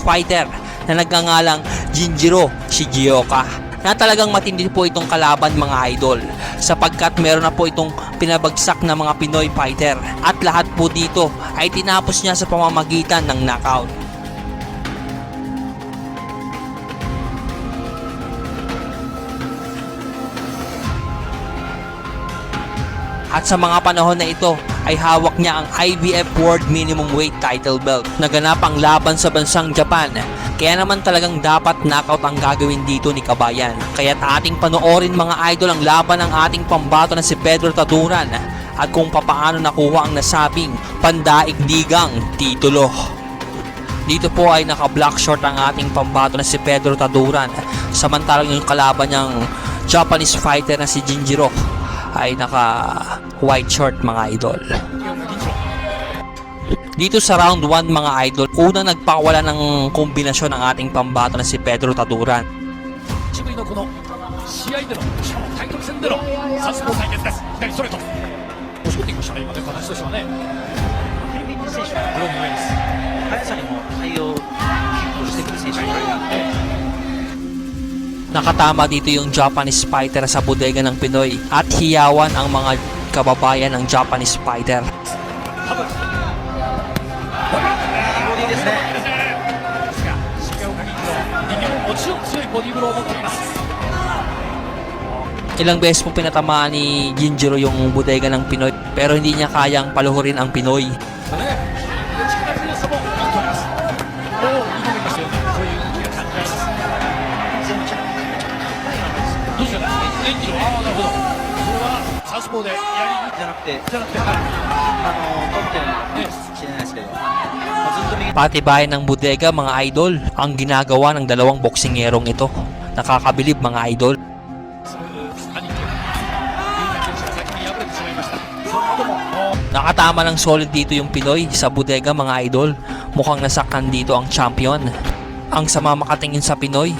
fighter na nagngangalang Jinjiro Shigeoka, na talagang matindi po itong kalaban mga idol, sapagkat meron na po itong pinabagsak na mga Pinoy fighter at lahat po dito ay tinapos niya sa pamamagitan ng knockout. At sa mga panahon na ito ay hawak niya ang IBF World Minimum Weight Title Belt. Naganap ang laban sa bansang Japan, kaya naman talagang dapat knockout ang gagawin dito ni Kabayan. Kaya't ating panoorin mga idol ang laban ng ating pambato na si Pedro Taduran at kung papaano nakuha ang nasabing pandaigdigang titulo. Dito po ay naka-black short ang ating pambato na si Pedro Taduran, samantalang yung kalaban niyang Japanese fighter na si Jinjiro ay naka white short mga idol. Dito sa round 1 mga idol, unang nagpakawala ng kombinasyon ng ating pambato na si Pedro Taduran. Nakatama dito yung Japanese fighter sa bodega ng Pinoy at hiyawan ang mga kababayan ng Japanese fighter. Ilang beses po pinatamaan ni Jinjiro yung bodega ng Pinoy pero hindi niya kayang paluhurin ang Pinoy. Patibayan ng bodega mga idol ang ginagawa ng dalawang boksingerong ito. Nakakabilib mga idol. Nakatama ng solid dito yung Pinoy sa bodega mga idol. Mukhang nasaktan dito ang champion. Ang sama makatingin sa Pinoy.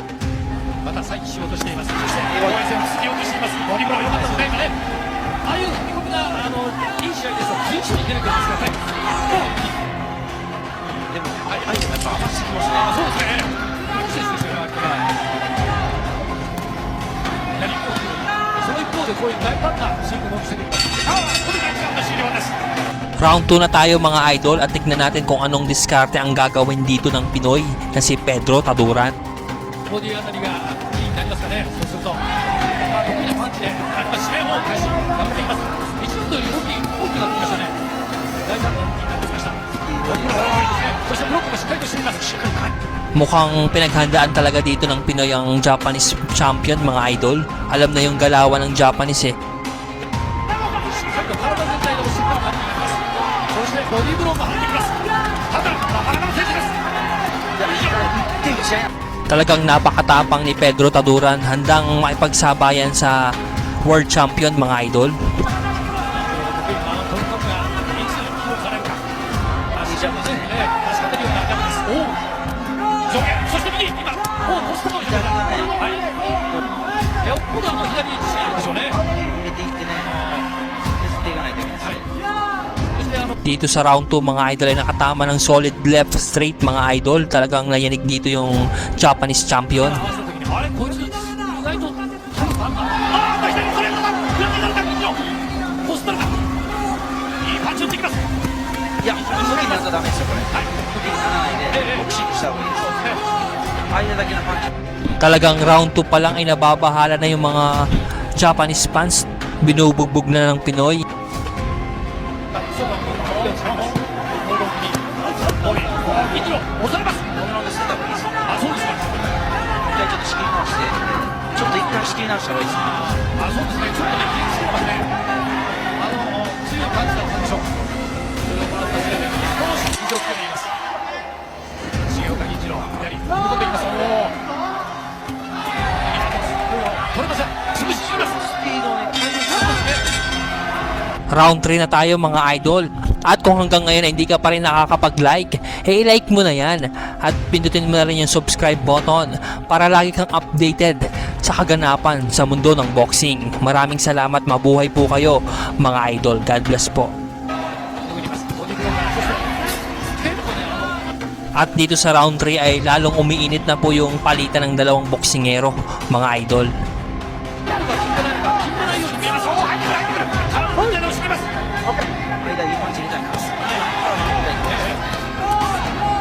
Round 2 na tayo mga idol at tignan natin kung anong diskarte ang gagawin dito ng Pinoy na si Pedro Taduran. Mukhang pinaghandaan talaga dito ng Pinoy ang Japanese champion mga idol. Alam na yung galawan ng Japanese eh. Talagang napakatapang ni Pedro Taduran, handang makipagsabayan sa world champion mga idol. Dito sa round 2 mga idol ay nakatama ng solid left straight mga idol. Talagang nayanig dito yung Japanese champion. Talagang round 2 pa lang ay nababahala na yung mga Japanese fans. Binubugbog na ng Pinoy. Round 3 na tayo mga idol. At kung hanggang ngayon ay hindi ka pa rin nakakapag-like, i-like mo na yan. At pindutin mo na rin yung subscribe button para lagi kang updated sa kaganapan sa mundo ng boxing. Maraming salamat, mabuhay po kayo mga idol. God bless po. At dito sa round 3 ay lalong umiinit na po yung palitan ng dalawang boksingero, mga idol.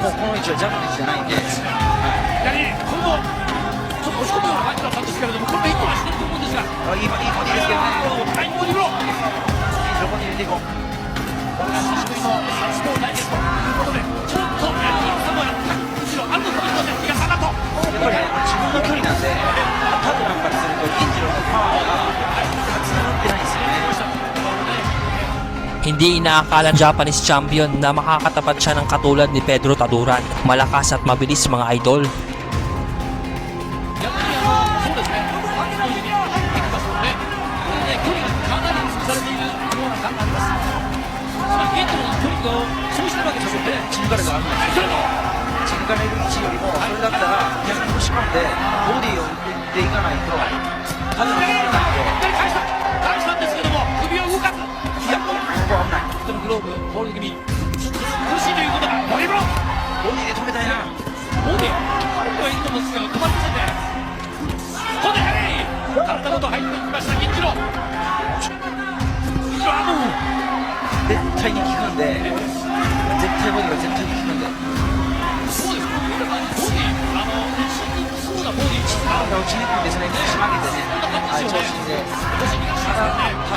もうこの位置はジャブの位置じゃないんで、これもちょっと押し込むような感じだったんですけれども、これで一個はしてると思うんですが、いいボディですけどね、はい、ボディブロー、横に入れていこう。これが久しぶりのサウスポー対決ということで、ちょっとやりにくさもあった、むしろあるのかもしれません、東さんだと。やっぱりね、自分の距離なんで、タブなんかにすると、銀次郎のパワーがつながってないんですよね。 Hindi inaakala Japanese champion na makakatapat siya ng katulad ni Pedro Taduran. Malakas at mabilis, mga idol. 逆にそうですね、パンチの位置に行きますので、これで距離がかなり潰されているような感があります。つまり現地の距離を潰してるわけですよね。チンカレがあるんですよ。チンカレる位置よりも、それだったら逆に押し込んで、ボディを打っていかないと、タブが取れないんで。返したんですけども、首を動かす。いや、ここ危ない。このグローブ、ホール気味、苦しいということが、ボディブロー、ボディで止めたいな。ボディ、あれはいいと思うんですけど、止まりませんね。ボディ、体ごと入っていきました、銀次郎。銀次郎、絶対に効くんで、絶対ボディが絶対に効くんで。そうです、こういう感じ、ボディ、死にくそうなボディ、打ちにくいんですね、腰曲げてね、はい、調子いいんで。ただ、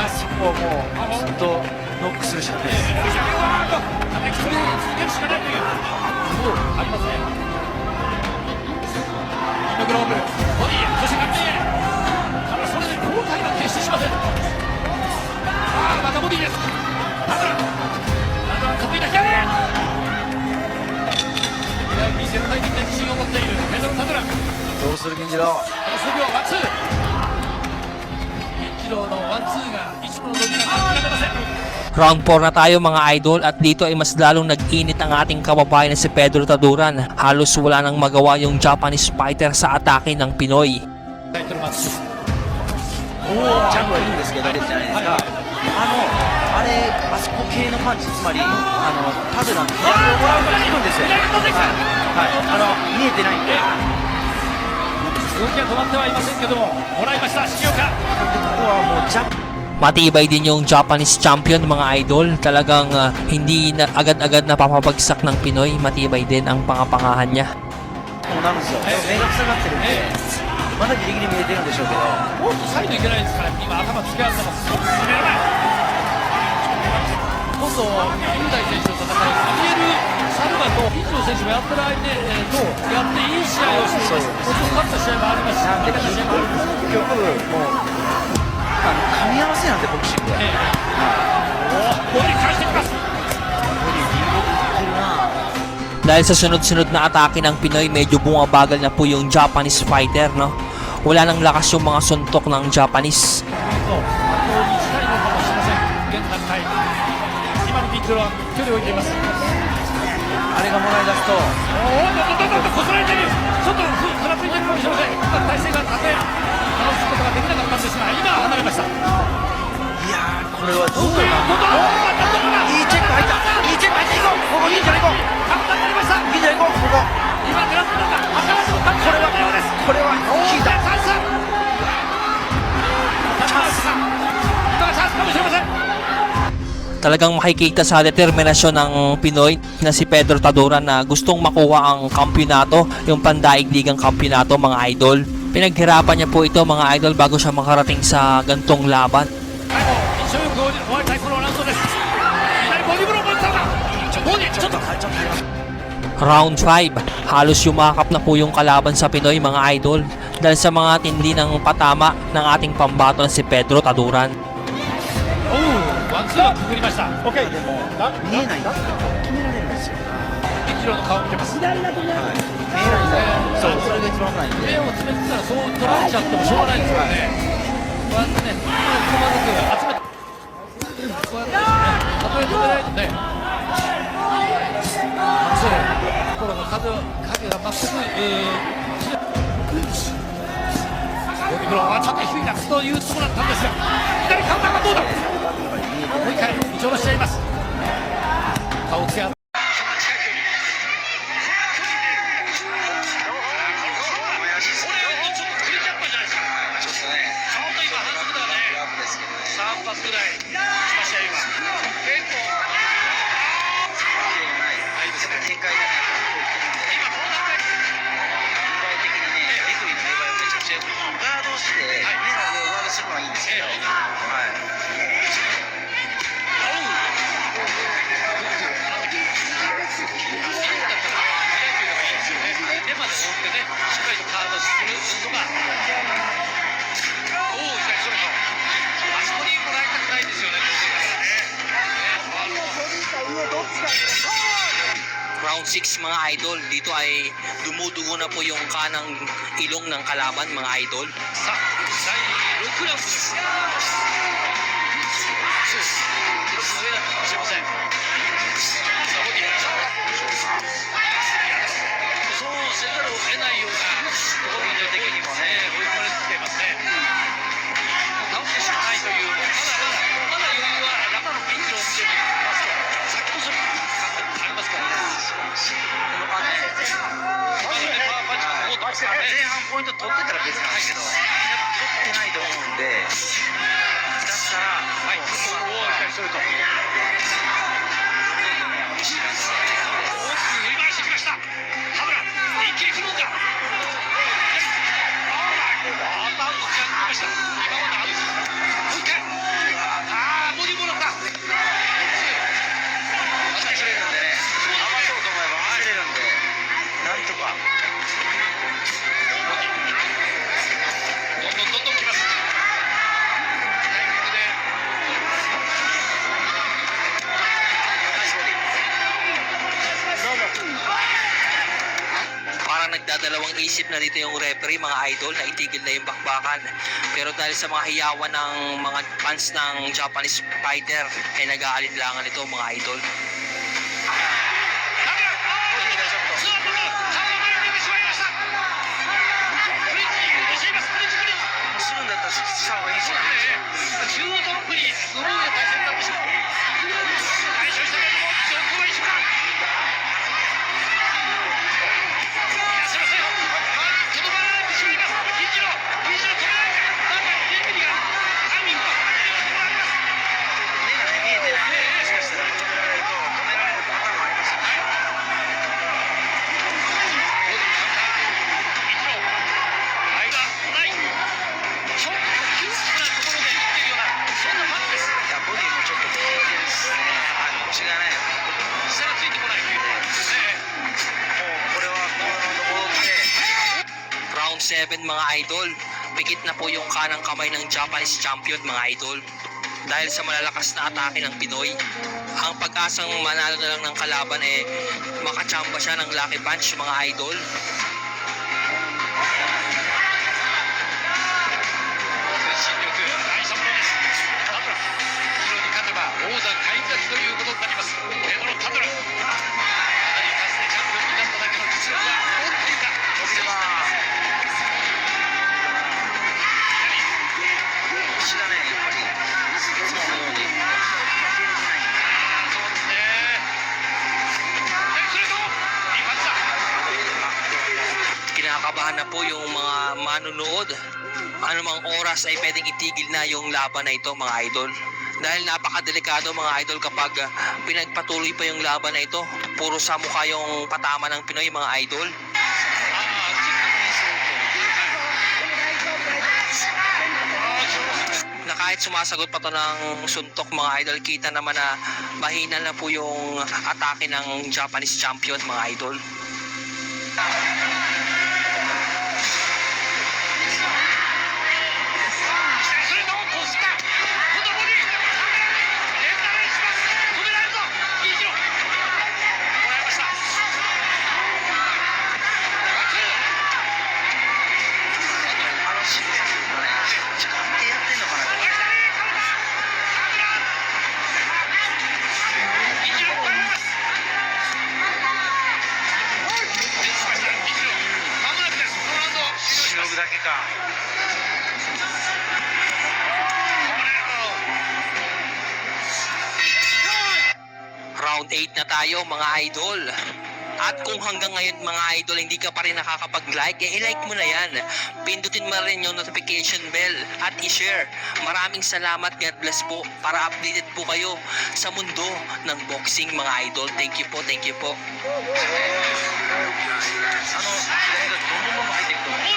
そこをもうずっとノックするしかないです。それを続けるしかないということありますね。銀のグローブ、ボディ、そして確定。ただそれで後退は決してしません。またボディです。ただ得意な左。絶対的な自信を持っているペドロ・タドラン。どうする銀次郎。数秒ワンツー。銀次郎のワンツーがいつもの伸びが感じられません。 Round 4 na tayo, mga idol, at dito ay mas lalong nag-init ang ating kababayan na si Pedro Taduran. Halos wala nang magawa yung Japanese fighter sa atake ng Pinoy. タイトルマッチ。ジャブはいいんですけど、出てじゃないですか。あれ、あそこ系のパンチ、つまり、タブランの左をもらうからいるんですよ。はい、見えてないんで。動きは止まってはいませんけども、もらいました、重岡。ここはもうジャブ。 Matibay din yung Japanese champion, mga idol. Talagang hindi na agad-agad napapabagsak ng Pinoy. Matibay din ang pangapangahan niya. そうなんですよ。目が塞がってるんで、まだギリギリ見えてるんでしょうけど。もっとサイドいけないですから、今頭突き合わせてます。滑らない。今度、雄大選手と戦い、アビエル・サルバとピンチョ選手もやってる相手とやっていい試合をしています。もちろん勝った試合もありますし、なんで負けた試合もあります。結局もう噛み合わせなんでボクシング。ボディ返してきます。 Dahil sa sunod-sunod na atake ng Pinoy, medyo bumabagal na po yung Japanese fighter, no? Wala nang lakas yung mga suntok ng Japanese. 今のピンチは距離を置いています。あれがもらい出すと、こすられている。ちょっとふらついているかもしれません。体勢が立て直すことができなかったんですが、今離れました。いやー、これはどうだ。いいチェック入った。いいチェック入っていこう。ここ銀じゃないこう。簡単になりました。銀じゃないこう。ここ。今狙ってるのが新しいタッチのようです。これは効いた。チャンス。チャンス。今がチャンスかもしれません。 Talagang makikita sa determinasyon ng Pinoy na si Pedro Taduran na gustong makuha ang kampyonato, yung pandaigdigang kampyonato, mga idol. Pinaghirapan niya po ito, mga idol, bago siya makarating sa gantong laban. Round 5, halos yumakap na po yung kalaban sa Pinoy, mga idol, dahil sa mga tindi ng patama ng ating pambato na si Pedro Taduran. ワンツーはくぐりました。でも見えないんですよ。止められるんですよ。銀次郎の顔を見てます。見えないんだよ。そう、それが一番危ないんで。目を詰めてたらそう取られちゃってもしょうがないですからね。こうやってね、細かく集めて、こうやってですね、たとえ止められてね、この影が全く、ボディブローはちょっと低いなというところだったんですが、左カウンターがどうだ。もう一回打ち下ろしちゃいます。顔をつけ合う。まで追ってね、しっかりとカードするのが、おお、いきなりそれか、あそこにもらいたくないですよね、Round 6 mga idol, dito ay dumudugo na po yung kanang ilong ng kalaban mga idol. さあ、第6ラウンドです。そうです。記録の上だったかもしれません。さあ、ボディそうせざるを得ないようなところに的にもね、追い込まれていますね。倒してしかないという、まだ余裕はラマのピンチを見てみますと、先細り感覚ありますからね。前半ポイント取ってたら別なんですけど、取ってないと思うんで、だったら、はい、おお、いきなりストレート。大きく振り回してきました。田村、一気に振るんだ。また打ち上げました。今まで外す。もう一回。ボディーもらった。走れるんでね、合わそうと思えば走れるんで、なんとか。どんどん来ます。タイミングで。Parang nagdadalawang isip na dito yung referee mga idol na itigil na yung bakbakan. Pero dahil sa mga hiyawan ng mga fans ng Japanese fighter ay nag-aalinlangan ito mga idol. するんだったらした方がいいですよね。中途半端に無謀な対戦なんでしょう。対処したけれども、どこが一緒か。いや、すいません。とどまられてしまいます。肘の止めないか。なんか、レフェリーがタイミングを測っているようなところがあります。目がね、見えてないんで、もしかしたら止められると、止められるパターンもありますよね。ボディカウンター。一郎。間ない。ちょっと窮屈なところで打っているような、そんなパンチです。いや、ボディもちょっと効いてるっすね。腰がね、下がついてこないということですね。もうこれはこのところで、Round 7 mga idol, pikit na po yung kanang kamay ng Japanese champion mga idol. Dahil sa malalakas na atake ng Pinoy, ang pag-asang manalo na lang ng kalaban makachamba siya ng lucky punch mga idol. 新力第3問です。田村、後ろに勝てば王座返り咲きということになります。ペドロ・田村、かなりかつてチャンピオンになっただけの実力は持っていた。これは腰がね、やっぱりいつものように負けれてないんで。そうですね。それとリパッチだ。 Kinakabahan na po yung mga manunood. Anumang oras ay pwedeng itigil na yung laban na ito mga idol. Dahil napakadelikado mga idol kapag pinagpatuloy pa yung laban na ito. Puro sa mukha yung patama ng Pinoy mga idol. Na kahit sumasagot pa to ng suntok mga idol, kita naman na mahina na po yung atake ng Japanese champion mga idol. Round 8 na tayo mga idol. At kung hanggang ngayon mga idol hindi ka pa rin nakakapag-like, i-like mo na yan. Pindutin mo rin yung notification bell at i-share. Maraming salamat, God bless po, para updated po kayo sa mundo ng boxing mga idol. Thank you po, thank you po. どんどん入っていくと思う。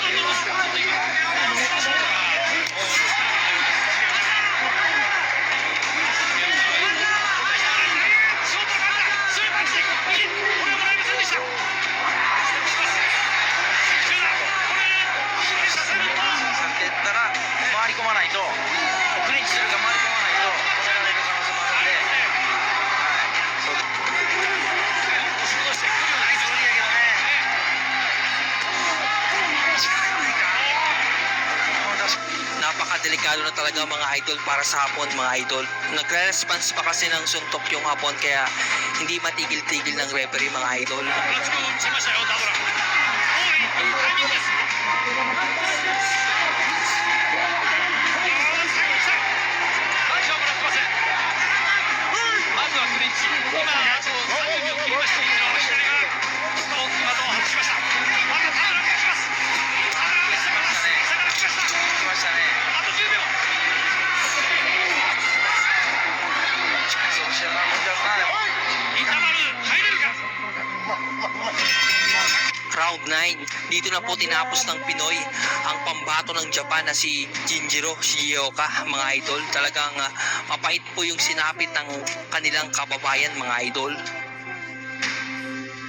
delikado na talaga mga idol para sa Hapon mga idol. Nagre-response pa kasi ng suntok yung Hapon kaya hindi matigil-tigil ng referee mga idol. ブラツクを見せましたよダドラ。オーリータイミングです。最初はもらってません。まずはクリンチ。今あと30秒切りました。左がストーク技を外しました。またターラーが来ます。ターラーが下から来ました。来ましたね。あと10秒。そうしてなもんじゃない。インターバル入れるか。 Round 9, dito na po tinapos ng Pinoy ang pambato ng Japan na si Jinjiro Shigeoka mga idol. Talagang mapait po yung sinapit ng kanilang kababayan mga idol.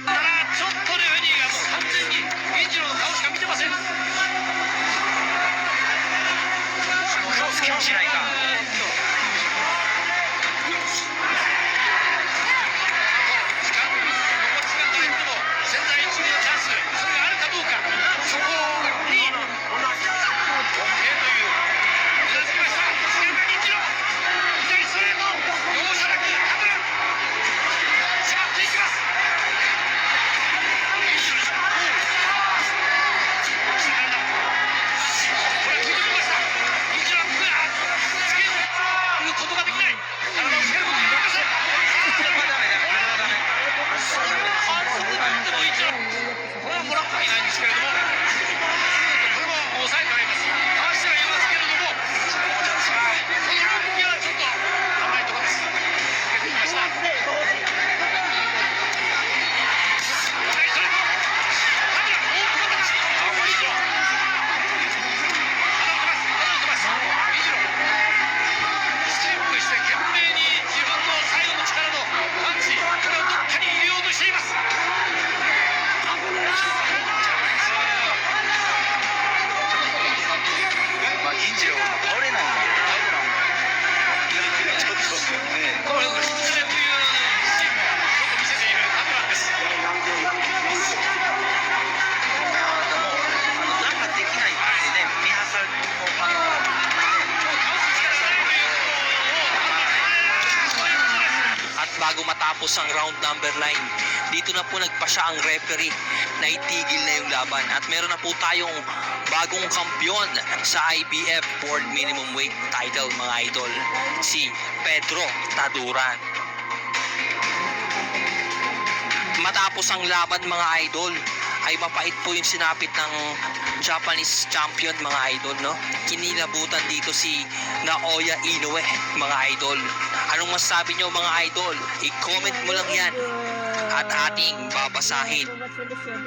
ただちょっとレフェリーがもう完全に銀次郎の顔しか見てません。スキャンしないか。時間残り時間ということも千載一遇のチャンスそれがあるかどうかそこに OK といううなずきました。それが銀次郎左ストレート容赦なくカメラ迫っていきます。銀次郎です。下からだこれ食い止めました。銀次郎はつけることができない。体をつけることができません。これはもらってはいないんですけれども、これも抑えてはいます。かわしてはいますけれども、この動きはちょっと危ないところです。受けてきました。左ストレート。カメラ、おっとまたか。いいぞ。まだ打てます。いいぞ。ステップして懸命に自分の最後の力のパンチ、これをどっかに入れようとしています。まあ銀次郎も倒れないんで、ちょっとね。これ、失礼というシーンもちょっと見せているアドランです。なんかできないってね、見張されてもう倒すしかないということを、そういうことです。 At bago matapos ang round number 9, dito na po nagpasya ang referee na itigil na yung laban. At meron na po tayong bagong kampyon sa IBF World Minimum Weight title mga idol, si Pedro Taduran. Matapos ang laban mga idol, ay mapait po yung sinapit ng Japanese champion mga idol, no? Kinilabutan dito si Naoya Inoue mga idol. Anong masasabi nyo mga idol? I-comment mo lang yan at ating babasahin.